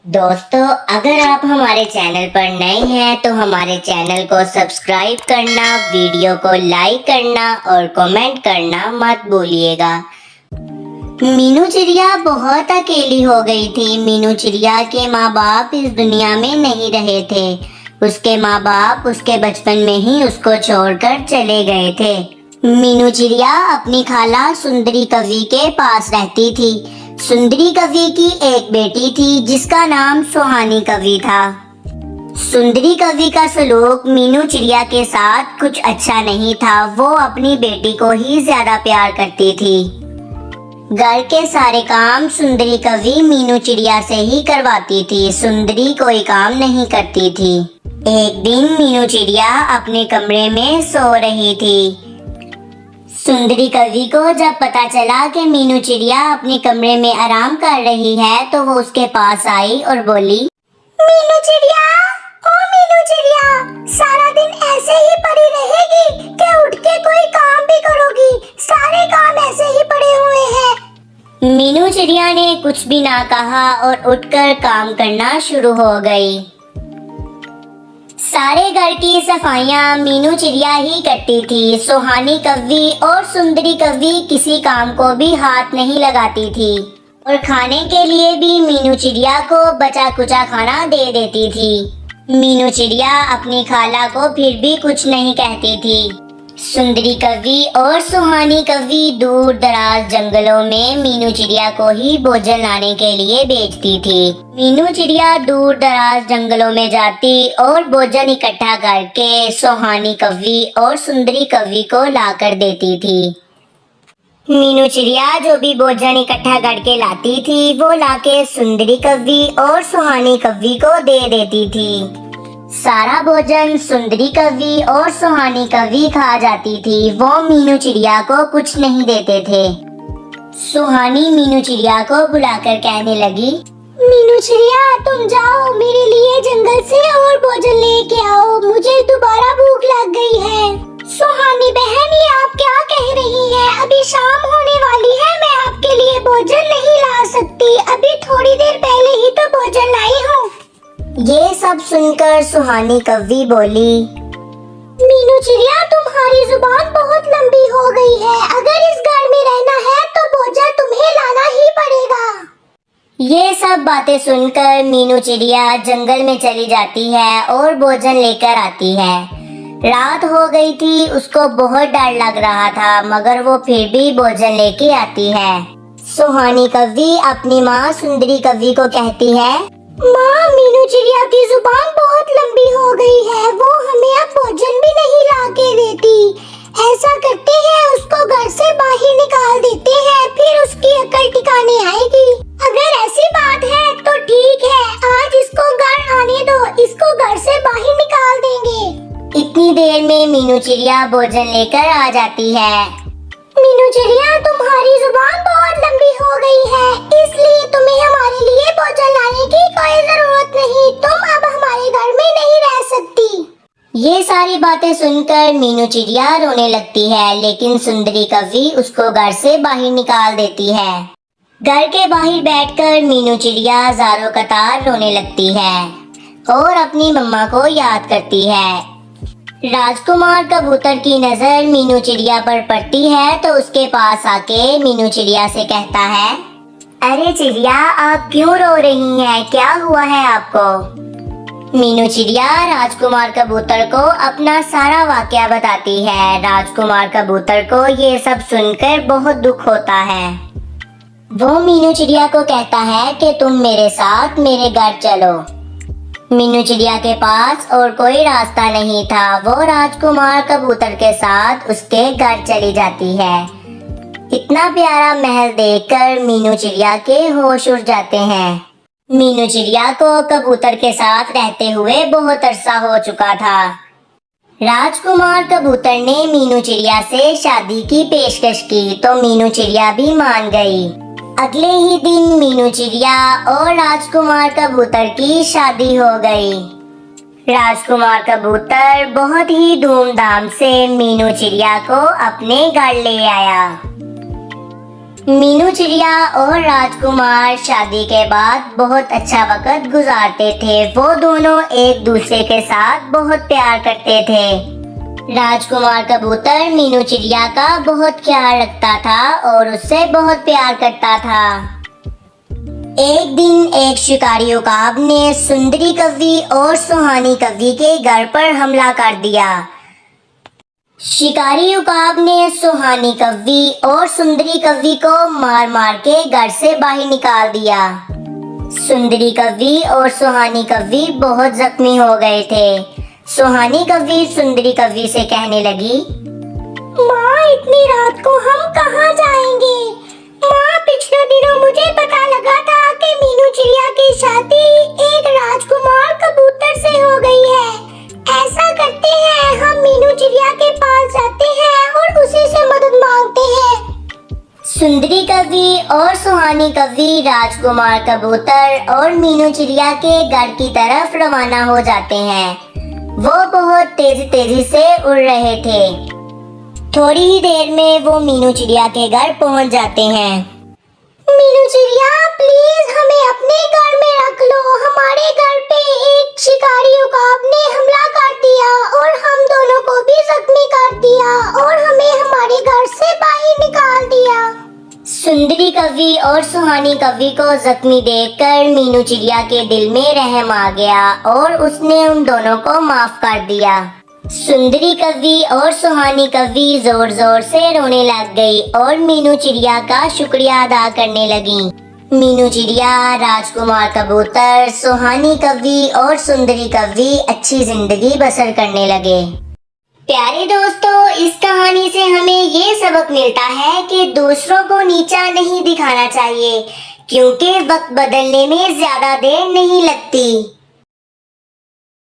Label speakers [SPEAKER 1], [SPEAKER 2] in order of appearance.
[SPEAKER 1] दोस्तों, अगर आप हमारे चैनल पर नए हैं तो हमारे चैनल को सब्सक्राइब करना, वीडियो को लाइक करना और कमेंट करना मत भूलिएगा। मीनू चिड़िया बहुत अकेली हो गई थी। मीनू चिड़िया के माँ बाप इस दुनिया में नहीं रहे थे। उसके माँ बाप उसके बचपन में ही उसको छोड़कर चले गए थे। मीनू चिड़िया अपनी खाला सुंदरी कवि के पास रहती थी। सुंदरी कवि की एक बेटी थी जिसका नाम सुहानी कवि था। सुंदरी कवि का सलूक मीनू चिड़िया के साथ कुछ अच्छा नहीं था। वो अपनी बेटी को ही ज्यादा प्यार करती थी। घर के सारे काम सुंदरी कवि मीनू चिड़िया से ही करवाती थी। सुंदरी कोई काम नहीं करती थी। एक दिन मीनू चिड़िया अपने कमरे में सो रही थी। सुंदरी कवि को जब पता चला कि मीनू चिड़िया अपने कमरे में आराम कर रही है तो वो उसके पास आई और बोली,
[SPEAKER 2] मीनू चिड़िया, ओ मीनू चिड़िया, सारा दिन ऐसे ही पड़ी रहेगी क्या उठ के कोई काम भी करोगी? सारे काम ऐसे ही पड़े हुए हैं।
[SPEAKER 1] मीनू चिड़िया ने कुछ भी ना कहा और उठकर काम करना शुरू हो गई। सारे घर की सफाइयां मीनू चिड़िया ही करती थी। सुहानी कवि और सुंदरी कवि किसी काम को भी हाथ नहीं लगाती थी और खाने के लिए भी मीनू चिड़िया को बचा कुचा खाना दे देती थी। मीनू चिड़िया अपनी खाला को फिर भी कुछ नहीं कहती थी। सुंदरी कवि और सुहानी कवि दूर दराज जंगलों में मीनू चिड़िया को ही भोजन लाने के लिए भेजती थी। मीनू चिड़िया दूर दराज जंगलों में जाती और भोजन इकट्ठा करके सुहानी कवि और सुंदरी कवि को लाकर देती थी। मीनू चिड़िया जो भी भोजन इकट्ठा करके लाती थी वो लाके सुंदरी कवि और सुहानी कवि को दे देती थी। सारा भोजन सुंदरी कवि और सुहानी कवि खा जाती थी। वो मीनू चिड़िया को कुछ नहीं देते थे। सुहानी मीनू चिड़िया को बुलाकर कहने लगी,
[SPEAKER 2] मीनू चिड़िया, तुम जाओ मेरे लिए जंगल से और भोजन लेके आओ, मुझे दोबारा भूख लग गई है। सुहानी बहन, ये आप क्या कह रही हैं? अभी शाम होने वाली है, मैं आपके लिए भोजन नहीं ला सकती। अभी थोड़ी देर पहले ही तो भोजन लाई हूँ।
[SPEAKER 1] ये सब सुनकर सुहानी कवि बोली,
[SPEAKER 2] मीनू चिड़िया, तुम्हारी जुबान बहुत लंबी हो गई है। अगर इस घर में रहना है तो भोजन तुम्हें लाना ही पड़ेगा।
[SPEAKER 1] ये सब बातें सुनकर मीनू चिड़िया जंगल में चली जाती है और भोजन लेकर आती है। रात हो गई थी, उसको बहुत डर लग रहा था मगर वो फिर भी भोजन लेके आती है। सुहानी कवि अपनी माँ सुंदरी कवि को कहती है,
[SPEAKER 2] माँ, मीनू चिड़िया की जुबान बहुत लंबी हो गई है। वो हमें अब भोजन भी नहीं ला के देती। ऐसा करते हैं, उसको घर से बाहर निकाल देते हैं, फिर उसकी अकल ठिकाने आएगी। अगर ऐसी बात है तो ठीक है, आज इसको घर आने दो, इसको घर से बाहर निकाल देंगे।
[SPEAKER 1] इतनी देर में मीनू चिड़िया भोजन लेकर आ जाती है।
[SPEAKER 2] मीनू चिड़िया, तुम्हारी जुबान बहुत लंबी हो गई है, इसलिए तुम्हें हमारे लिए भोजन लाने की कोई जरूरत नहीं। तुम अब हमारे घर में नहीं रह सकती।
[SPEAKER 1] ये सारी बातें सुनकर मीनू चिड़िया रोने लगती है, लेकिन सुंदरी कवि उसको घर से बाहर निकाल देती है। घर के बाहर बैठकर मीनू चिड़िया ज़ारों कतार रोने लगती है और अपनी मम्मा को याद करती है। राजकुमार कबूतर की नजर मीनू चिड़िया पर पड़ती है तो उसके पास आके मीनू चिड़िया से कहता है, अरे चिड़िया, आप क्यों रो रही हैं? क्या हुआ है आपको? मीनू चिड़िया राजकुमार कबूतर को अपना सारा वाकया बताती है। राजकुमार कबूतर को ये सब सुनकर बहुत दुख होता है। वो मीनू चिड़िया को कहता है कि तुम मेरे साथ मेरे घर चलो। मीनू चिड़िया के पास और कोई रास्ता नहीं था। वो राजकुमार कबूतर के साथ उसके घर चली जाती है। इतना प्यारा महल देखकर मीनू चिड़िया के होश उड़ जाते हैं। मीनू चिड़िया को कबूतर के साथ रहते हुए बहुत अरसा हो चुका था। राजकुमार कबूतर ने मीनू चिड़िया से शादी की पेशकश की तो मीनू चिड़िया भी मान गई। अगले ही दिन मीनू चिड़िया और राजकुमार कबूतर की शादी हो गई। राजकुमार कबूतर बहुत ही धूमधाम से मीनू चिड़िया को अपने घर ले आया। मीनू चिड़िया और राजकुमार शादी के बाद बहुत अच्छा वक्त गुजारते थे। वो दोनों एक दूसरे के साथ बहुत प्यार करते थे। राजकुमार कबूतर मीनू चिड़िया का बहुत ख्याल रखता था और उससे बहुत प्यार करता था। एक दिन एक शिकारी उकाब ने सुंदरी कव्वी और सुहानी कव्वी के घर पर हमला कर दिया। शिकारी उकाब ने सुहानी कव्वी और सुंदरी कव्वी को मार मार के घर से बाहर निकाल दिया। सुंदरी कव्वी और सुहानी कव्वी बहुत जख्मी हो गए थे। सुहानी कव्वी सुंदरी कव्वी से कहने लगी,
[SPEAKER 2] माँ, इतनी रात को हम कहाँ जाएंगे? माँ, पिछले दिनों मुझे पता लगा था कि मीनू चिड़िया की शादी एक राजकुमार कबूतर से हो गई है। ऐसा करते हैं, हम मीनू चिड़िया के पास जाते हैं और उसी से मदद मांगते हैं।
[SPEAKER 1] सुंदरी कव्वी और सुहानी कव्वी राजकुमार कबूतर और मीनू चिड़िया के घर की तरफ रवाना हो जाते हैं। वो बहुत तेजी से उड़ रहे थे। थोड़ी ही देर में वो मीनू चिड़िया के घर पहुंच जाते हैं।
[SPEAKER 2] मीनू चिड़िया, प्लीज हमें अपने घर में रख लो। हमारे घर पे एक शिकारी उकाब ने हमला कर दिया और हम दोनों को भी जख्मी कर दिया और हमें हमारे घर से बाहर निकाल दिया।
[SPEAKER 1] सुंदरी कव्वी और सुहानी कव्वी को जख्मी देखकर मीनू चिड़िया के दिल में रहम आ गया और उसने उन दोनों को माफ कर दिया। सुंदरी कव्वी और सुहानी कव्वी जोर जोर से रोने लग गई और मीनू चिड़िया का शुक्रिया अदा करने लगी। मीनू चिड़िया, राजकुमार कबूतर, सुहानी कव्वी और सुंदरी कव्वी अच्छी जिंदगी बसर करने लगे। प्यारे दोस्तों, इस कहानी से हमें ये सबक मिलता है कि दूसरों को नीचा नहीं दिखाना चाहिए, क्योंकि वक्त बदलने में ज्यादा देर नहीं लगती।